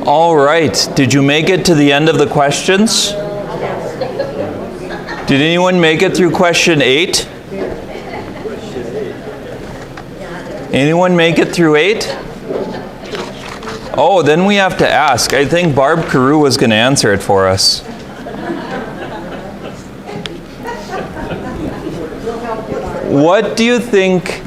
All right. Did you make it to the end of the questions? Did anyone make it through question 8? Anyone make it through 8? Oh, then we have to ask. I think Barb Carew was going to answer it for us. What do you think,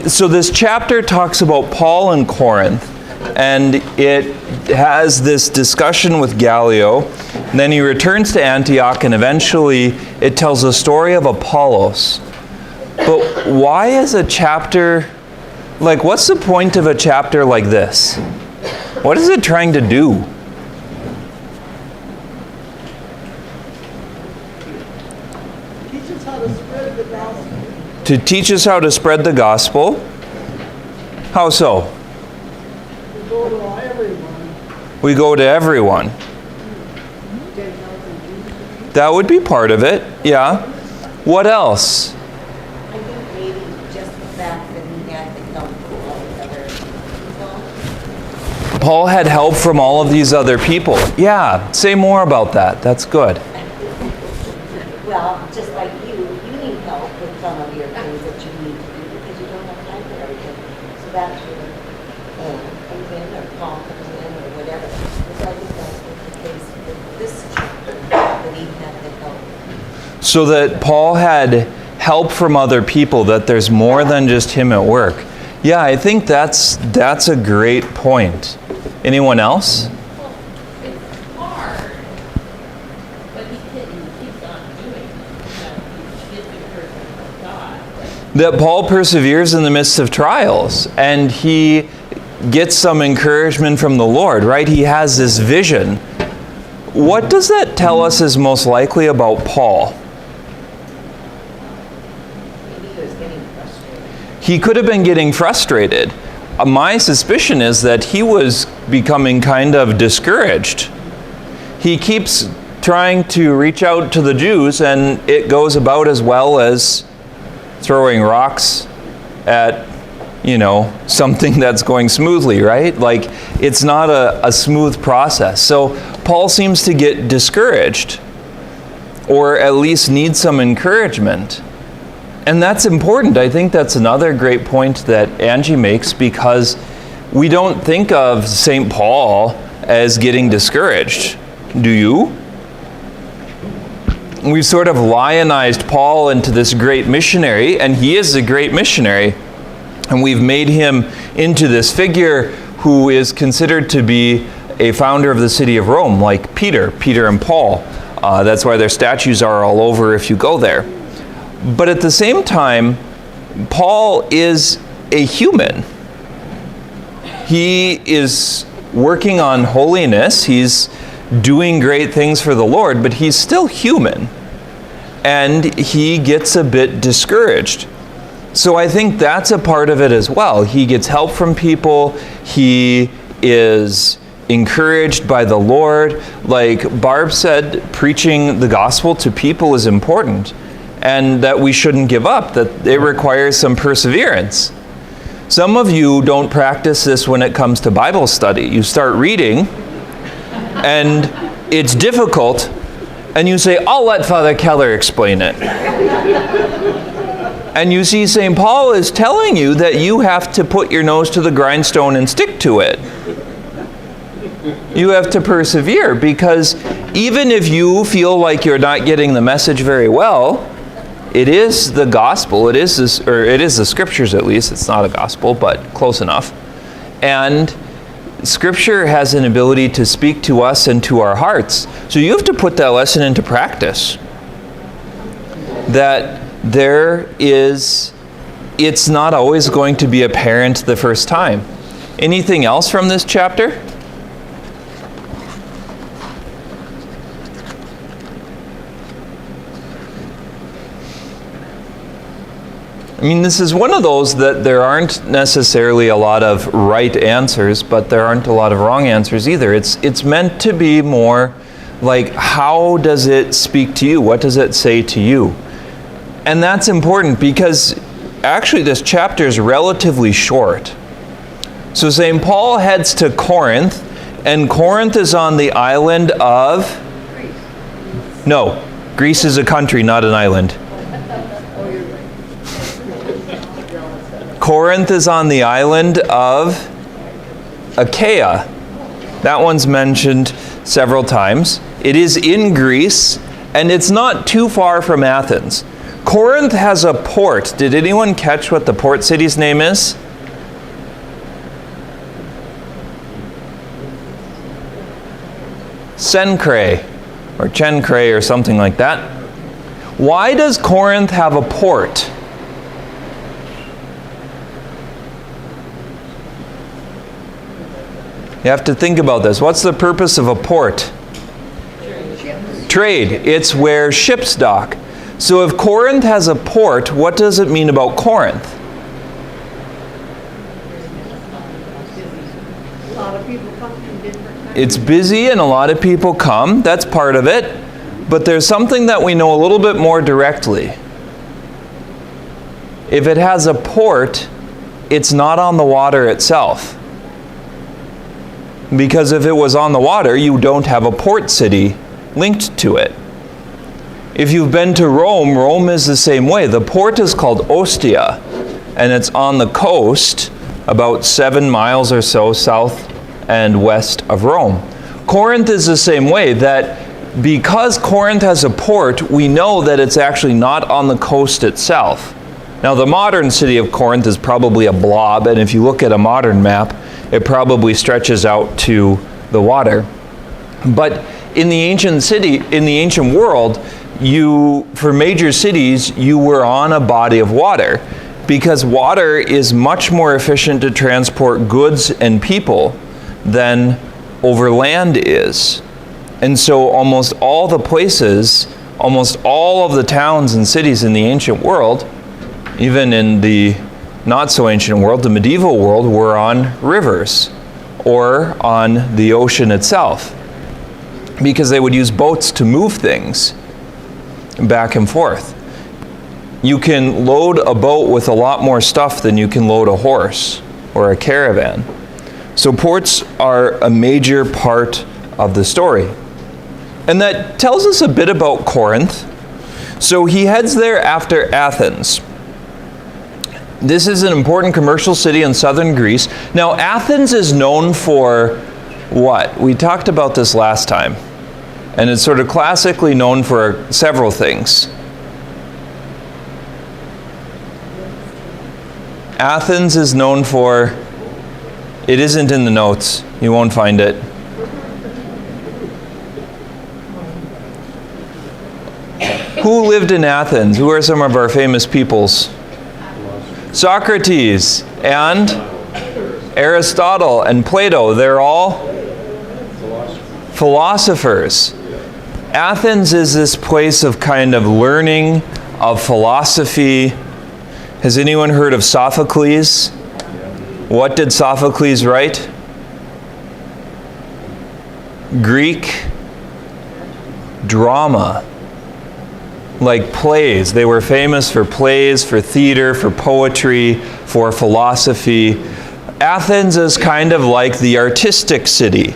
so this chapter talks about Paul in Corinth, and it has this discussion with Gallio, and then he returns to Antioch, and eventually it tells the story of Apollos. But why is a chapter, what's the point of a chapter like this? What is it trying to do? Teach us how to spread the gospel. To teach us how to spread the gospel? How so? We go to everyone. We go to everyone. That would be part of it, yeah. What else? I think maybe just the fact that he had the help from all the other people. Paul had help from all of these other people. Yeah, say more about that. That's good. Well, just like you need help with some of your things that you need to do because you don't have time for everything. So that's where Anne comes in, or Paul comes in, or whatever. Because I think that's what the case with this chapter, that he had the help. So that Paul had help from other people, that there's more than just him at work. Yeah, I think that's a great point. Anyone else? Well, it's hard, but he keeps on doing it. He's the person of God. That Paul perseveres in the midst of trials, and he gets some encouragement from the Lord, right? He has this vision. What does that tell us is most likely about Paul? Maybe he was getting frustrated. He could have been getting frustrated. My suspicion is that he was becoming kind of discouraged. He keeps trying to reach out to the Jews, and it goes about as well as throwing rocks at, something that's going smoothly, right? It's not a smooth process. So Paul seems to get discouraged, or at least need some encouragement. And that's important. I think that's another great point that Angie makes, because we don't think of St. Paul as getting discouraged. Do you? We've sort of lionized Paul into this great missionary, and he is a great missionary. And we've made him into this figure who is considered to be a founder of the city of Rome, like Peter and Paul. That's why their statues are all over if you go there. But at the same time, Paul is a human. He is working on holiness. He's doing great things for the Lord, but he's still human. And he gets a bit discouraged. So I think that's a part of it as well. He gets help from people. He is encouraged by the Lord. Like Barb said, preaching the gospel to people is important, and that we shouldn't give up, that it requires some perseverance. Some of you don't practice this when it comes to Bible study. You start reading, and it's difficult, and you say, I'll let Father Keller explain it. And you see, St. Paul is telling you that you have to put your nose to the grindstone and stick to it. You have to persevere, because even if you feel like you're not getting the message very well, it is the gospel, it is the scriptures at least. It's not a gospel, but close enough. And Scripture has an ability to speak to us and to our hearts. So you have to put that lesson into practice. That it's not always going to be apparent the first time. Anything else from this chapter? I mean, this is one of those that there aren't necessarily a lot of right answers, but there aren't a lot of wrong answers either. It's meant to be more like, how does it speak to you? What does it say to you? And that's important, because actually this chapter is relatively short. So St. Paul heads to Corinth, And Corinth is on the island of? No, Greece is a country, not an island. Corinth is on the island of Achaia. That one's mentioned several times. It is in Greece, and it's not too far from Athens. Corinth has a port. Did anyone catch what the port city's name is? Cenchreae, or Chencreae, or something like that. Why does Corinth have a port? You have to think about this. What's the purpose of a port? Trade. It's where ships dock. So if Corinth has a port, what does it mean about Corinth? A lot of people come from different countries. It's busy and a lot of people come. That's part of it. But there's something that we know a little bit more directly. If it has a port, it's not on the water itself. Because if it was on the water, you don't have a port city linked to it. If you've been to Rome, Rome is the same way. The port is called Ostia, and it's on the coast, about 7 miles or so south and west of Rome. Corinth is the same way, that because Corinth has a port, we know that it's actually not on the coast itself. Now, the modern city of Corinth is probably a blob, and if you look at a modern map, it probably stretches out to the water. But in the ancient world, for major cities, you were on a body of water, because water is much more efficient to transport goods and people than over land is. And so almost all the places, almost all of the towns and cities in the ancient world, even in the not so ancient world, the medieval world, were on rivers or on the ocean itself, because they would use boats to move things back and forth. You can load a boat with a lot more stuff than you can load a horse or a caravan. So ports are a major part of the story. And that tells us a bit about Corinth. So he heads there after Athens. This is an important commercial city in southern Greece. Now, Athens is known for what? We talked about this last time. And it's sort of classically known for several things. Athens is known for, it isn't in the notes, you won't find it. Who lived in Athens? Who are some of our famous peoples? Socrates and Aristotle and Plato. They're all philosophers. Athens is this place of kind of learning, of philosophy. Has anyone heard of Sophocles? What did Sophocles write? Greek drama. Like plays. They were famous for plays, for theater, for poetry, for philosophy. Athens is kind of like the artistic city.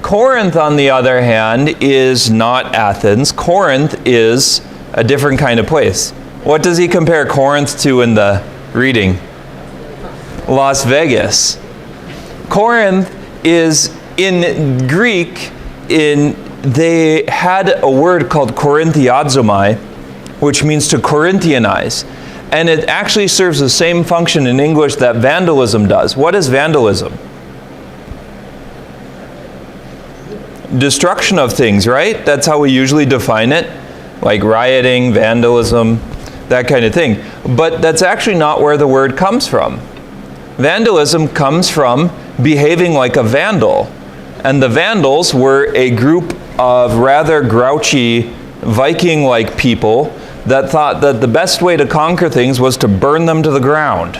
Corinth, on the other hand, is not Athens. Corinth is a different kind of place. What does he compare Corinth to in the reading? Las Vegas. Corinth is, in Greek, they had a word called Korinthiazomai, which means to Corinthianize. And it actually serves the same function in English that vandalism does. What is vandalism? Destruction of things, right? That's how we usually define it. Like rioting, vandalism, that kind of thing. But that's actually not where the word comes from. Vandalism comes from behaving like a vandal. And the Vandals were a group of rather grouchy Viking-like people that thought that the best way to conquer things was to burn them to the ground.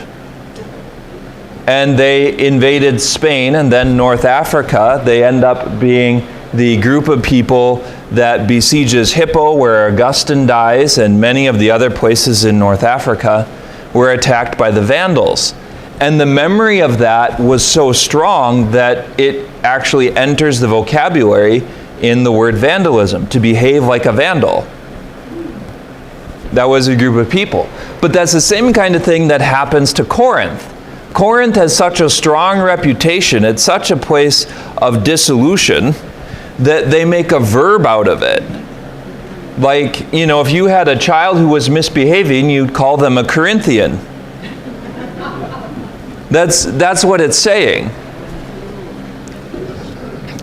And they invaded Spain and then North Africa. They end up being the group of people that besieges Hippo, where Augustine dies, and many of the other places in North Africa were attacked by the Vandals. And the memory of that was so strong that it actually enters the vocabulary in the word vandalism, to behave like a vandal. That was a group of people. But that's the same kind of thing that happens to Corinth. Corinth has such a strong reputation, it's such a place of dissolution, that they make a verb out of it. Like, if you had a child who was misbehaving, you'd call them a Corinthian. That's what it's saying.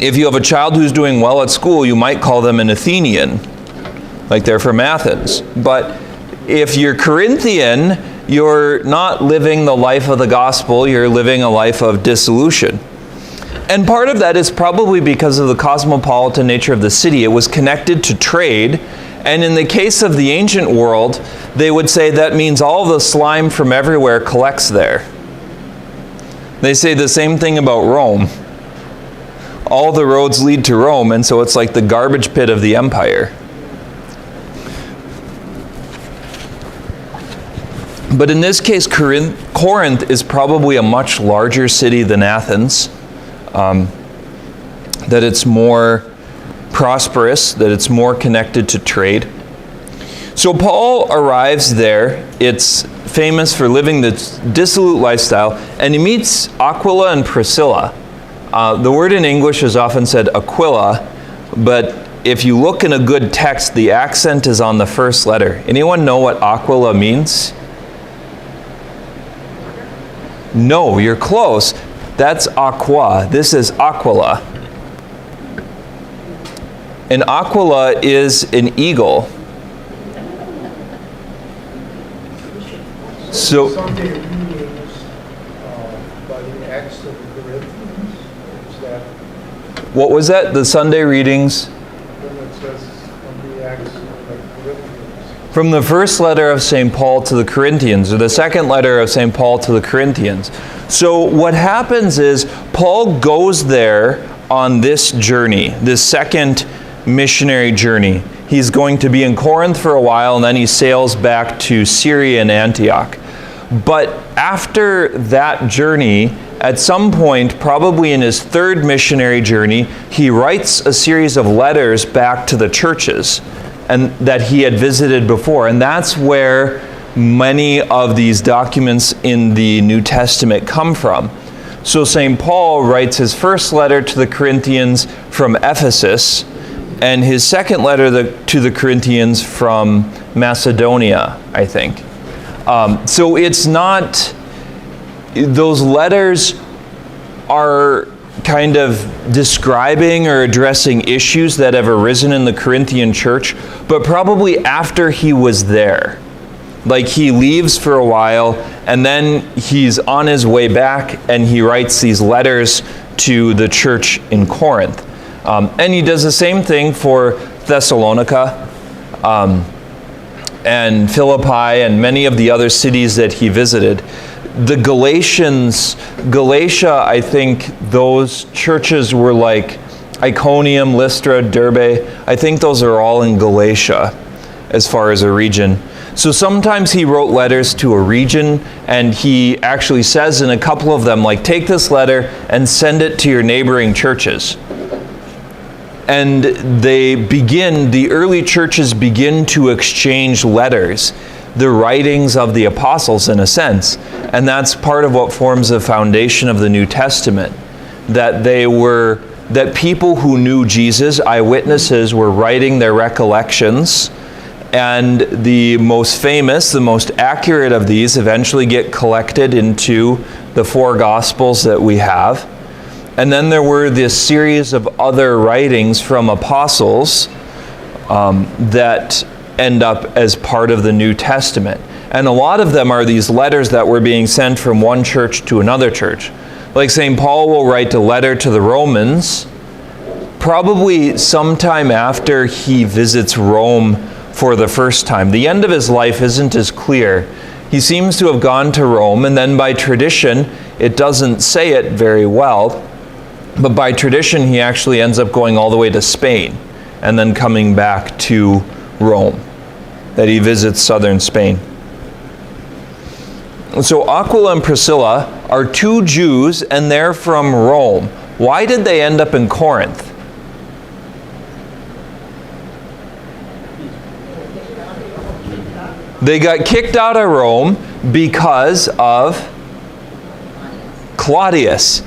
If you have a child who's doing well at school, you might call them an Athenian, like they're from Athens. But if you're Corinthian, you're not living the life of the gospel, you're living a life of dissolution. And part of that is probably because of the cosmopolitan nature of the city. It was connected to trade, and in the case of the ancient world, they would say that means all the slime from everywhere collects there. They say the same thing about Rome. All the roads lead to Rome, and so it's like the garbage pit of the empire. But in this case, Corinth is probably a much larger city than Athens, that it's more prosperous, that it's more connected to trade. So Paul arrives there. It's famous for living this dissolute lifestyle, and he meets Aquila and Priscilla. The word in English is often said Aquila, but if you look in a good text, the accent is on the first letter. Anyone know what Aquila means? No, you're close. That's aqua. This is Aquila. And Aquila is an eagle. So, Sunday readings by the Acts of the Corinthians, is that what was that? The Sunday readings? when it says from the Acts of the Corinthians? From the first letter of St. Paul to the Corinthians, or the second letter of St. Paul to the Corinthians. So what happens is Paul goes there on this journey, this second missionary journey. He's going to be in Corinth for a while, and then he sails back to Syria and Antioch. But after that journey, at some point, probably in his third missionary journey, he writes a series of letters back to the churches and that he had visited before. And that's where many of these documents in the New Testament come from. So St. Paul writes his first letter to the Corinthians from Ephesus, and his second letter to the Corinthians from Macedonia, I think. So it's not, those letters are kind of describing or addressing issues that have arisen in the Corinthian church, but probably after he was there. Like he leaves for a while, and then he's on his way back, and he writes these letters to the church in Corinth. And he does the same thing for Thessalonica and Philippi and many of the other cities that he visited. The Galatia, I think those churches were like Iconium, Lystra, Derbe. I think those are all in Galatia as far as a region. So sometimes he wrote letters to a region, and he actually says in a couple of them, like, take this letter and send it to your neighboring churches. And the early churches begin to exchange letters, the writings of the apostles in a sense. And that's part of what forms the foundation of the New Testament. That people who knew Jesus, eyewitnesses, were writing their recollections. And the most famous, the most accurate of these eventually get collected into the four Gospels that we have. And then there were this series of other writings from apostles that end up as part of the New Testament. And a lot of them are these letters that were being sent from one church to another church. Like St. Paul will write a letter to the Romans, probably sometime after he visits Rome for the first time. The end of his life isn't as clear. He seems to have gone to Rome, and then by tradition, it doesn't say it very well, but by tradition he actually ends up going all the way to Spain and then coming back to Rome, that he visits southern Spain. So Aquila and Priscilla are two Jews, and they're from Rome. Why did they end up in Corinth? They got kicked out of Rome because of Claudius,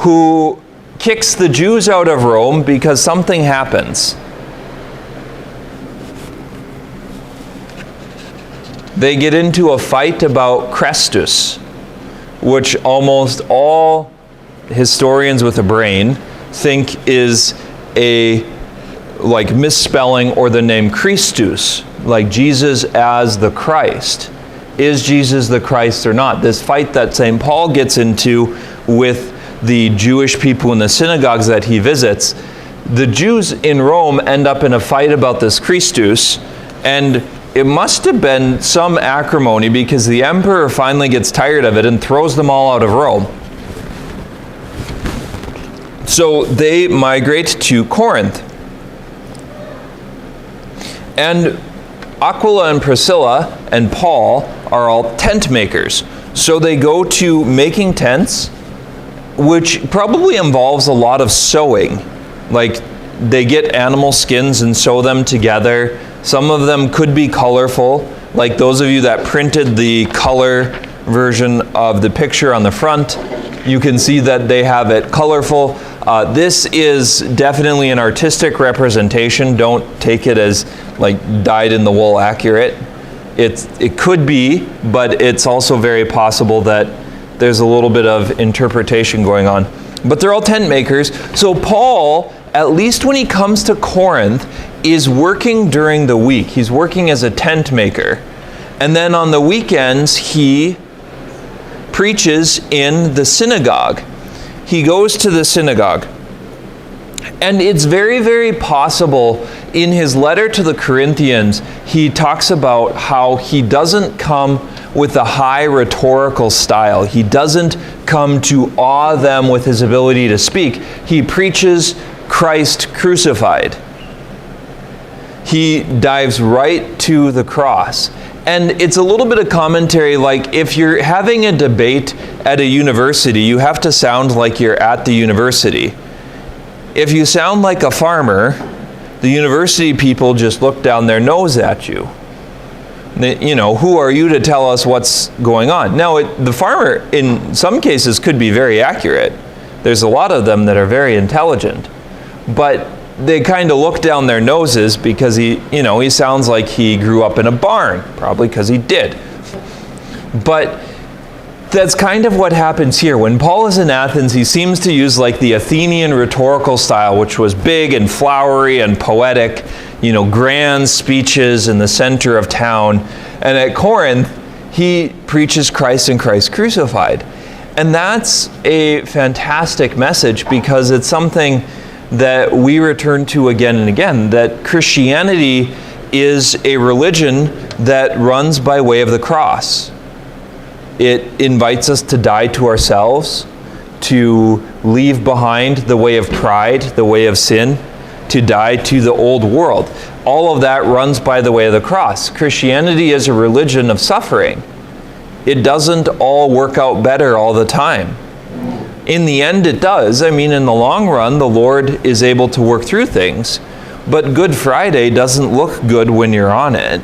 who kicks the Jews out of Rome because something happens. They get into a fight about Chrestus, which almost all historians with a brain think is a misspelling or the name Christus, like Jesus as the Christ. Is Jesus the Christ or not? This fight that St. Paul gets into with the Jewish people in the synagogues that he visits, the Jews in Rome end up in a fight about this Christus, and it must have been some acrimony because the emperor finally gets tired of it and throws them all out of Rome. So they migrate to Corinth. And Aquila and Priscilla and Paul are all tent makers. So they go to making tents, which probably involves a lot of sewing. Like they get animal skins and sew them together. Some of them could be colorful, like those of you that printed the color version of the picture on the front. You can see that they have it colorful. This is definitely an artistic representation. Don't take it as like dyed-in-the-wool accurate. It could be, but it's also very possible that there's a little bit of interpretation going on. But they're all tent makers. So Paul, at least when he comes to Corinth, is working during the week. He's working as a tent maker. And then on the weekends, he preaches in the synagogue. He goes to the synagogue. And it's very, very possible in his letter to the Corinthians, he talks about how he doesn't come with a high rhetorical style. He doesn't come to awe them with his ability to speak. He preaches Christ crucified. He dives right to the cross. And it's a little bit of commentary, like if you're having a debate at a university, you have to sound like you're at the university. If you sound like a farmer, the university people just look down their nose at you. You know, who are you to tell us what's going on? Now, the farmer, in some cases, could be very accurate. There's a lot of them that are very intelligent. But they kind of look down their noses because he sounds like he grew up in a barn, probably because he did. But that's kind of what happens here. When Paul is in Athens, he seems to use like the Athenian rhetorical style, which was big and flowery and poetic, grand speeches in the center of town. And at Corinth, he preaches Christ and Christ crucified. And that's a fantastic message because it's something that we return to again and again, that Christianity is a religion that runs by way of the cross. It invites us to die to ourselves, to leave behind the way of pride, the way of sin, to die to the old world. All of that runs by the way of the cross. Christianity is a religion of suffering. It doesn't all work out better all the time. In the end, it does. I mean, in the long run, the Lord is able to work through things. But Good Friday doesn't look good when you're on it.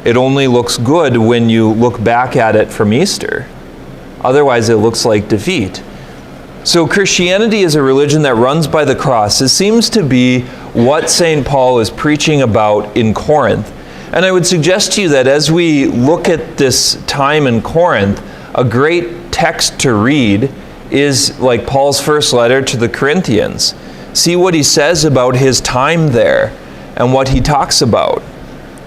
It only looks good when you look back at it from Easter. Otherwise, it looks like defeat. So Christianity is a religion that runs by the cross. It seems to be what St. Paul is preaching about in Corinth. And I would suggest to you that as we look at this time in Corinth, a great text to read is like Paul's first letter to the Corinthians. See what he says about his time there and what he talks about.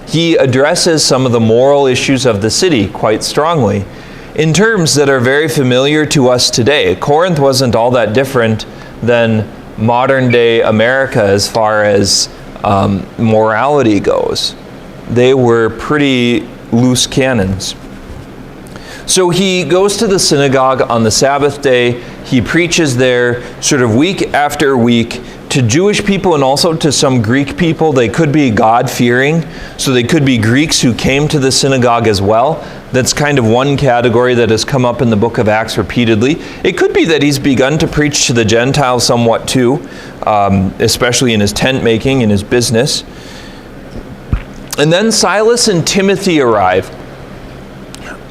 He addresses some of the moral issues of the city quite strongly in terms that are very familiar to us today. Corinth wasn't all that different than modern day America as far as morality goes. They were pretty loose cannons. So he goes to the synagogue on the Sabbath day. He preaches there sort of week after week to Jewish people and also to some Greek people. They could be God-fearing, so they could be Greeks who came to the synagogue as well. That's kind of one category that has come up in the book of Acts repeatedly. It could be that he's begun to preach to the Gentiles somewhat too, especially in his tent making, in his business. And then Silas and Timothy arrive.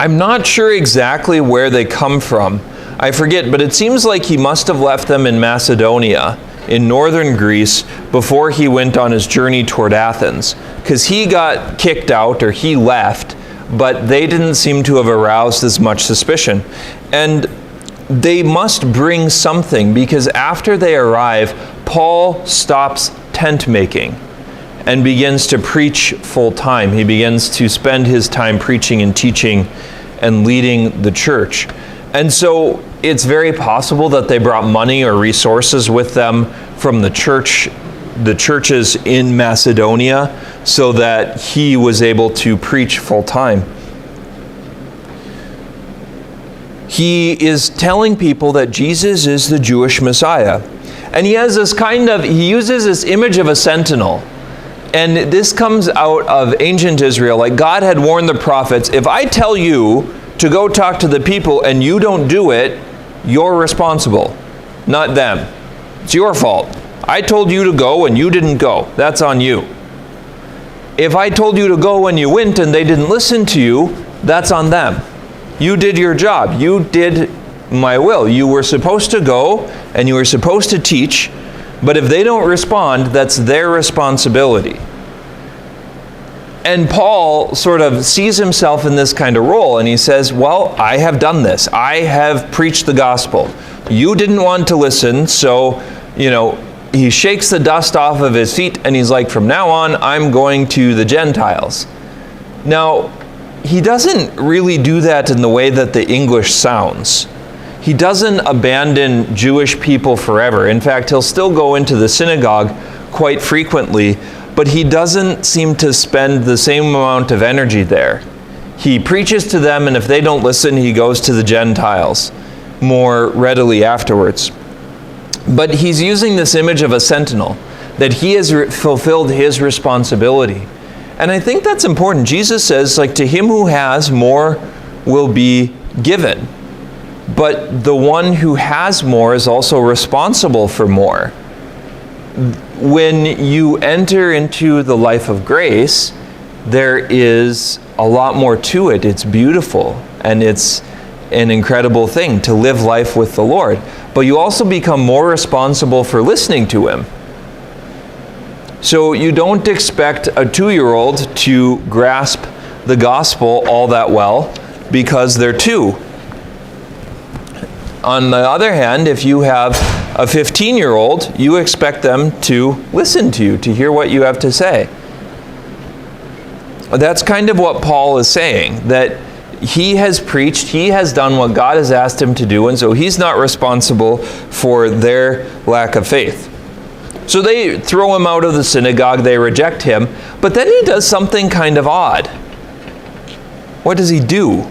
I'm not sure exactly where they come from. I forget, but it seems like he must have left them in Macedonia, in northern Greece, before he went on his journey toward Athens. Because he got kicked out, or he left, but they didn't seem to have aroused as much suspicion. And they must bring something, because after they arrive, Paul stops tent making and begins to preach full time. He begins to spend his time preaching and teaching and leading the church. And so it's very possible that they brought money or resources with them from the churches in Macedonia, so that he was able to preach full time. He is telling people that Jesus is the Jewish Messiah. And he has this he uses this image of a sentinel. And this comes out of ancient Israel. Like God had warned the prophets, if I tell you to go talk to the people and you don't do it, you're responsible, not them. It's your fault. I told you to go and you didn't go. That's on you. If I told you to go and you went and they didn't listen to you, that's on them. You did your job. You did my will. You were supposed to go and you were supposed to teach, but if they don't respond, that's their responsibility. And Paul sort of sees himself in this kind of role, and he says, well, I have done this. I have preached the gospel. You didn't want to listen, so, he shakes the dust off of his feet, and he's like, from now on, I'm going to the Gentiles. Now, he doesn't really do that in the way that the English sounds. He doesn't abandon Jewish people forever. In fact, he'll still go into the synagogue quite frequently, but he doesn't seem to spend the same amount of energy there. He preaches to them, and if they don't listen, he goes to the Gentiles more readily afterwards. But he's using this image of a sentinel, that he has fulfilled his responsibility. And I think that's important. Jesus says, to him who has, more will be given. But the one who has more is also responsible for more. When you enter into the life of grace, there is a lot more to it. It's beautiful, and it's an incredible thing to live life with the Lord. But you also become more responsible for listening to Him. So you don't expect a 2-year-old to grasp the gospel all that well because they're 2. On the other hand, if you have a 15-year-old, you expect them to listen to you, to hear what you have to say. That's kind of what Paul is saying, that he has preached, he has done what God has asked him to do, and so he's not responsible for their lack of faith. So they throw him out of the synagogue, they reject him, but then he does something kind of odd. What does he do?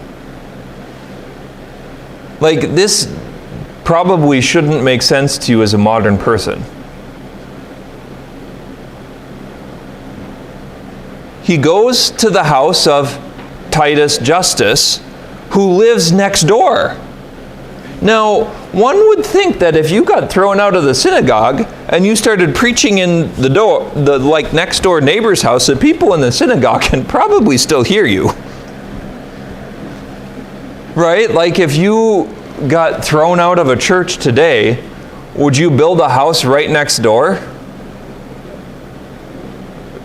This probably shouldn't make sense to you as a modern person. He goes to the house of Titus Justus, who lives next door. Now, one would think that if you got thrown out of the synagogue and you started preaching in the next door neighbor's house, that people in the synagogue can probably still hear you. Right? If you got thrown out of a church today, would you build a house right next door?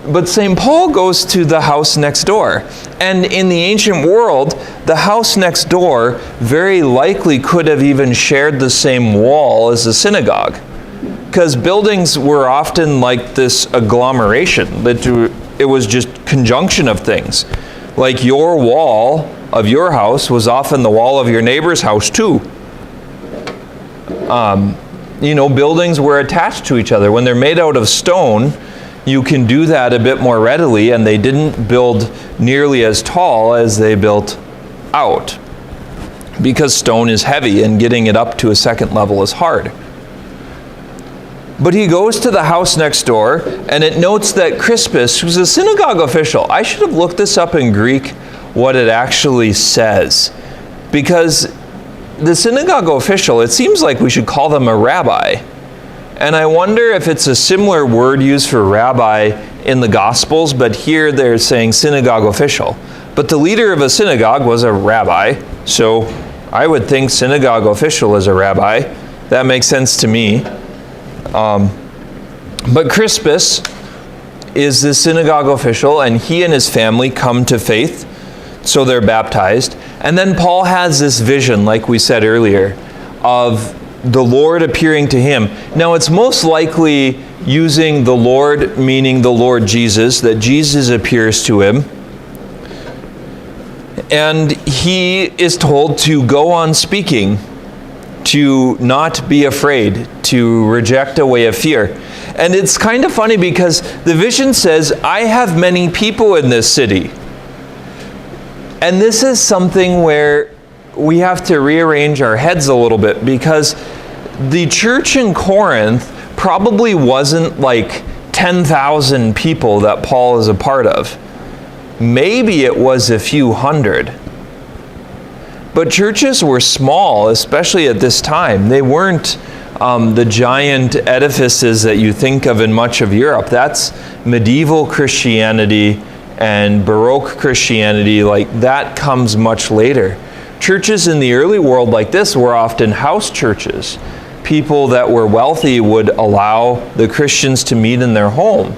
But St. Paul goes to the house next door. And in the ancient world, the house next door very likely could have even shared the same wall as the synagogue. Because buildings were often like this agglomeration. It was just conjunction of things. Your wall of your house was often the wall of your neighbor's house too. Buildings were attached to each other. When they're made out of stone, you can do that a bit more readily, and they didn't build nearly as tall as they built out, because stone is heavy and getting it up to a second level is hard. But he goes to the house next door, and it notes that Crispus, who's a synagogue official, I should have looked this up in Greek. what it actually says. Because the synagogue official, it seems like we should call them a rabbi. And I wonder if it's a similar word used for rabbi in the Gospels, but here they're saying synagogue official. But the leader of a synagogue was a rabbi, so I would think synagogue official is a rabbi. That makes sense to me. But Crispus is the synagogue official, and he and his family come to faith, so they're baptized. And then Paul has this vision, like we said earlier, of the Lord appearing to him. Now, it's most likely using the Lord, meaning the Lord Jesus, that Jesus appears to him. And he is told to go on speaking, to not be afraid, to reject a way of fear. And it's kind of funny because the vision says, I have many people in this city. And this is something where we have to rearrange our heads a little bit, because the church in Corinth probably wasn't like 10,000 people that Paul is a part of. Maybe it was a few hundred. But churches were small, especially at this time. They weren't the giant edifices that you think of in much of Europe. That's medieval Christianity and Baroque Christianity. Like that comes much later. Churches in the early world like this were often house churches. People that were wealthy would allow the Christians to meet in their home.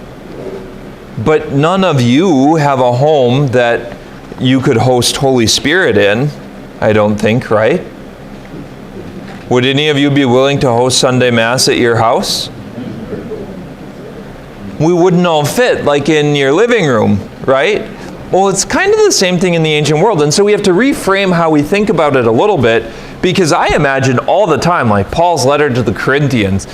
But none of you have a home that you could host Holy Spirit in, I don't think, right? Would any of you be willing to host Sunday Mass at your house? We wouldn't all fit like in your living room, right? Well, it's kind of the same thing in the ancient world. And so we have to reframe how we think about it a little bit, because I imagine all the time, like Paul's letter to the Corinthians,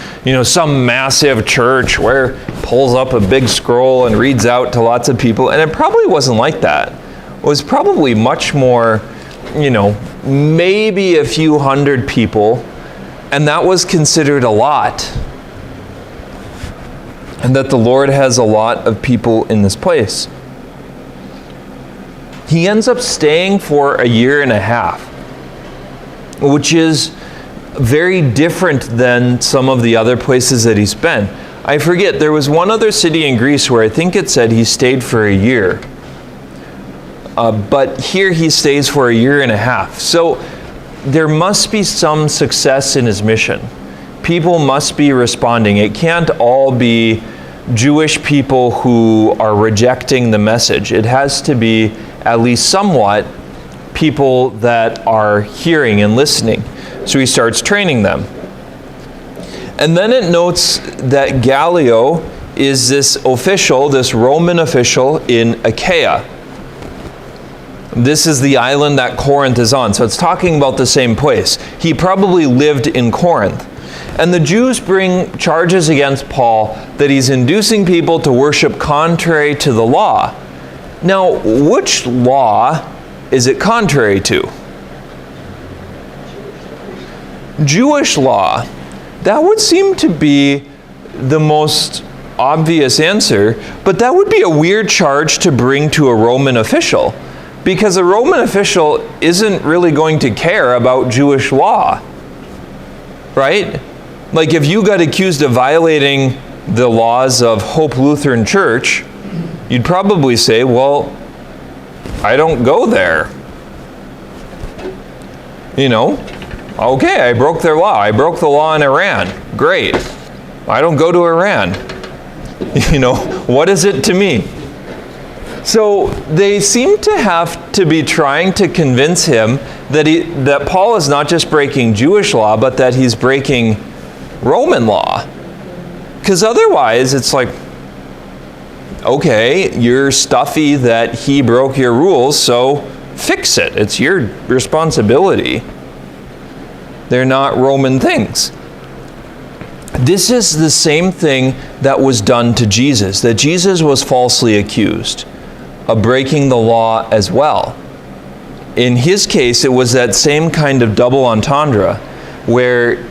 some massive church where pulls up a big scroll and reads out to lots of people. And it probably wasn't like that. It was probably much more, maybe a few hundred people. And that was considered a lot. And that the Lord has a lot of people in this place. He ends up staying for a year and a half, which is very different than some of the other places that he's been. I forget, there was one other city in Greece where I think it said he stayed for a year. But here he stays for a year and a half. So there must be some success in his mission. People must be responding. It can't all be Jewish people who are rejecting the message. It has to be at least somewhat people that are hearing and listening. So he starts training them. And then it notes that Gallio is this official, this Roman official in Achaia. This is the island that Corinth is on. So it's talking about the same place. He probably lived in Corinth. And the Jews bring charges against Paul that he's inducing people to worship contrary to the law. Now, which law is it contrary to? Jewish law. That would seem to be the most obvious answer, but that would be a weird charge to bring to a Roman official, because a Roman official isn't really going to care about Jewish law, right? Like if you got accused of violating the laws of Hope Lutheran Church, you'd probably say, well, I don't go there. Okay, I broke their law. I broke the law in Iran. Great. I don't go to Iran. What is it to me? So they seem to have to be trying to convince him that Paul is not just breaking Jewish law, but that he's breaking Roman law. Because otherwise it's like, okay, you're stuffy that he broke your rules, so fix it. It's your responsibility. They're not Roman things. This is the same thing that was done to Jesus, that Jesus was falsely accused of breaking the law as well. In his case, it was that same kind of double entendre, where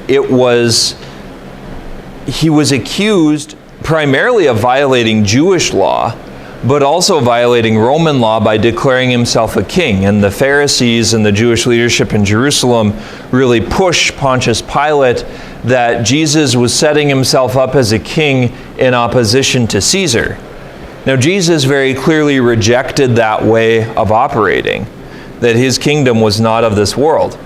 he was accused primarily of violating Jewish law, but also violating Roman law by declaring himself a king. And the Pharisees and the Jewish leadership in Jerusalem really pushed Pontius Pilate that Jesus was setting himself up as a king in opposition to Caesar. Now, Jesus very clearly rejected that way of operating, that his kingdom was not of this world.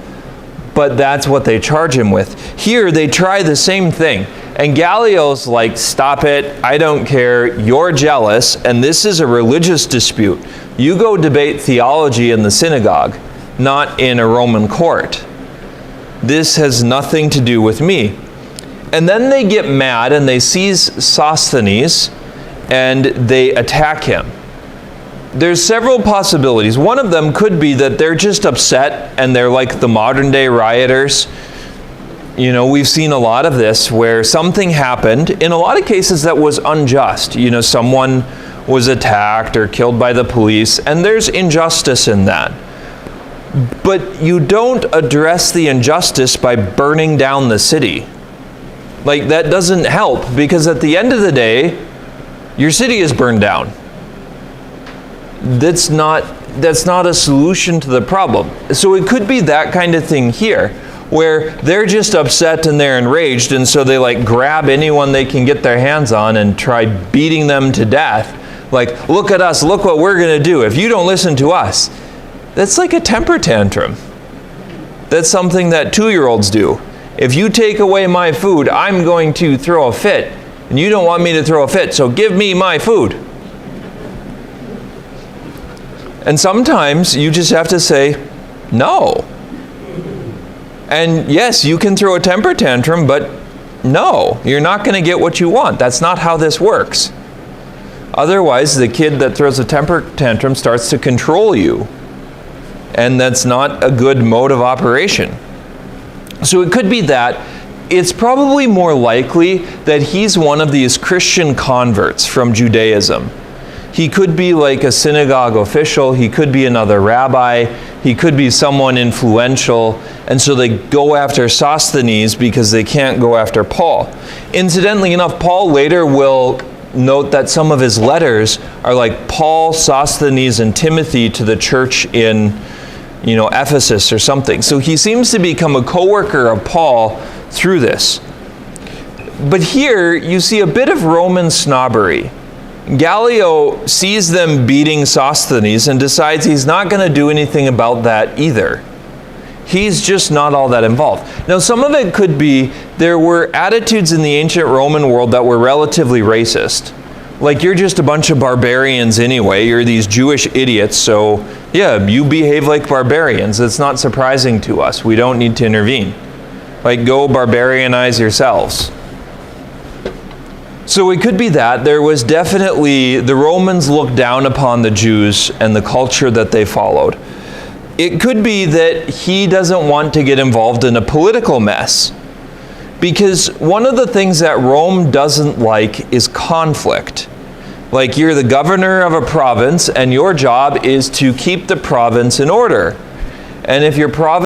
But that's what they charge him with. Here, they try the same thing. And Gallio's like, stop it, I don't care, you're jealous, and this is a religious dispute. You go debate theology in the synagogue, not in a Roman court. This has nothing to do with me. And then they get mad and they seize Sosthenes and they attack him. There's several possibilities. One of them could be that they're just upset and they're like the modern day rioters. You know, we've seen a lot of this where something happened, in a lot of cases that was unjust. You know, someone was attacked or killed by the police, and there's injustice in that. But you don't address the injustice by burning down the city. Like, that doesn't help, because at the end of the day, your city is burned down. That's not a solution to the problem. So it could be that kind of thing here, where they're just upset and they're enraged, and so they like grab anyone they can get their hands on and try beating them to death. Like, look at us, look what we're going to do if you don't listen to us. That's like a temper tantrum. That's something that 2-year-olds do. If you take away my food, I'm going to throw a fit. And you don't want me to throw a fit, so give me my food. And sometimes you just have to say, no. And yes, you can throw a temper tantrum, but no, you're not going to get what you want. That's not how this works. Otherwise, the kid that throws a temper tantrum starts to control you. And that's not a good mode of operation. So it could be that. It's probably more likely that he's one of these Christian converts from Judaism. He could be like a synagogue official, he could be another rabbi, he could be someone influential, and so they go after Sosthenes because they can't go after Paul. Incidentally enough, Paul later will note that some of his letters are like Paul, Sosthenes, and Timothy to the church in, Ephesus or something. So he seems to become a co-worker of Paul through this. But here you see a bit of Roman snobbery. Gallio sees them beating Sosthenes and decides he's not going to do anything about that either. He's just not all that involved. Now, some of it could be there were attitudes in the ancient Roman world that were relatively racist. Like, you're just a bunch of barbarians anyway. You're these Jewish idiots, so yeah, you behave like barbarians. It's not surprising to us. We don't need to intervene. Like, go barbarianize yourselves. So it could be that there was definitely, the Romans looked down upon the Jews and the culture that they followed. It could be that he doesn't want to get involved in a political mess. Because one of the things that Rome doesn't like is conflict. Like, you're the governor of a province and your job is to keep the province in order. And if your province